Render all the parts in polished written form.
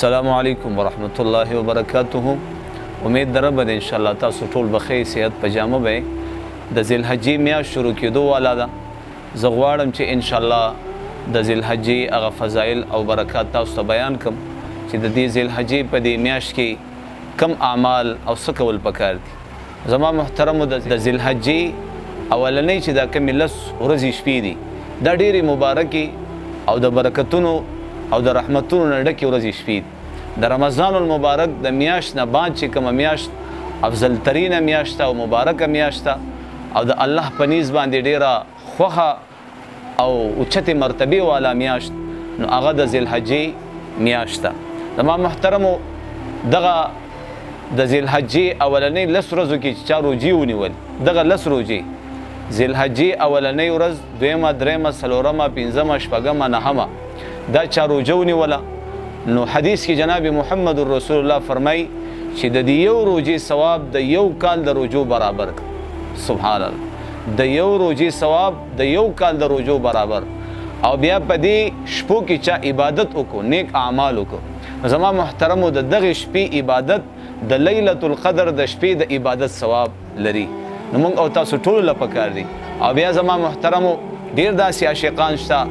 السلام علیکم ورحمت الله وبرکاته. امید درم ان شاء الله تاسو ټول بخیر صحت پجامه به د ذل حجې میاشت شروع کېدو والا ده. زه غواړم چې ان شاء الله د ذل حجې هغه فضایل او برکات تاسو ته بیان کړم چې د دې ذل حجې په دې میاشت کې کم اعمال او څه کول پکار دي. زما محترمو د ذل حجې اولنۍ چې دا کمې لس ورځې شپې دي دا ډېرې مبارکې او د برکتونو او د رحمتونو نه ډکې ورځې شپې دي. د رمضان المبارک د میاشت نه بعد چې کومه میاشت افضل ترینه میاشت او مبارکه میاشت او د الله په نیز باندې ډیره خوښه او اوچتې مرتبې والا میاشت نو هغه د ذل حجې میاشت ده. زما محترمو دغه د ذل حجې اولنۍ لس ورځو کې چې چا روجې ونیول دغه لس روجې ذل حجې اولنۍ ورځ دویمه درېیمه څلورمه پنځمه شپږمه نهمه دا چا روجه ونیوله نو حدیث کې جناب محمد رسول الله فرمای چې د یو روجې ثواب د یو کال د روجو برابر. سبحان الله، د یو روجې ثواب د یو کال د روجو برابر. او بیا په دې شپو کې چا عبادت وکړو نیک اعمال وکړو. زما محترمو د دغه شپې عبادت د لیلة القدر د شپې د عبادت ثواب لري. نو موږ او تاسو ټول له پکار دي. او بیا زما محترمو ډیر داسې عاشقان شته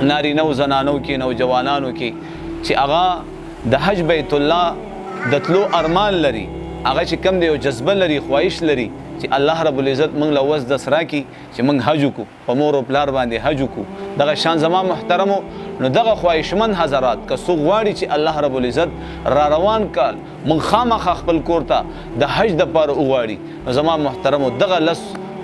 نارینه او زنانو کې نوجوانانو کې چې هغه د حج بیت الله د تلو ارمان لري، هغه چې کم دی یو جذبه لري، خواهش لري چې الله رب العزت موږ له وس دس راکړي چې موږ حج وکړو، په مور او پلار باندې حج وکړو. دغه شان زما محترمو نو دغه خواهشمند حضرات که څوک غواړي چې الله رب العزت را روان کال موږ خامخا خپل کور ته د حج دپاره وغواړي نو زما محترمو دغه لس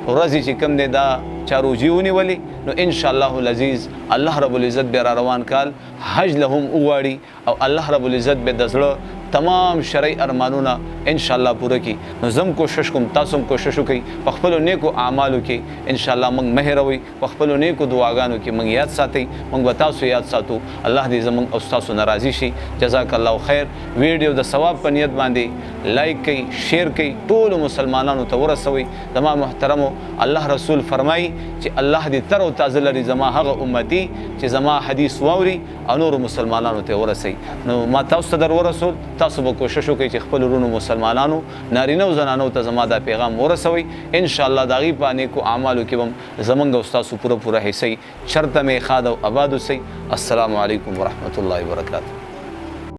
ورځې چې کم دی دا چا روجې ونیولې نو ان شاء الله العزیز الله رب العزت بیا را روان کال حج له هم وغواړي او الله رب العزت به د زړه تمام شرعي ارمانونه ان شاء الله پوره کړي. نو زم کوشش کوم تاسو هم کوشش وکړئ په خپلو نیکو اعمالو کې ان شاء الله موږ مه هېروئ، په خپلو نیکو دعاګانو کې موږ یاد ساتئ، موږ به تاسو یاد ساتو. الله دې زموږ او ستاسو نه راضي شي. جزاک الله خیر. ویډیو د ثواب په نیت باندې لایک کړئ، شیر کړئ، ټولو مسلمانانو ته ورسوئ. زما محترمو الله رسول فرمایي چې الله دې تر او تازه لري زما هغه امتي چې زما حدیث واوري او نورو مسلمانانو ته ورسوي. نو ما تاسو ته در ورسول، تاسو به کوشش وکړئ چې خپل ورونو مسلمانانو نارینه او زنانو ته زما دا پیغام ورسوئ. ان شاء الله د هغې په نیکو اعمالو کې به زموږ او ستاسو پوره حصه چرته مې ښاد او آباد اوسئ. السلام علیکم ورحمت الله وبرکاته.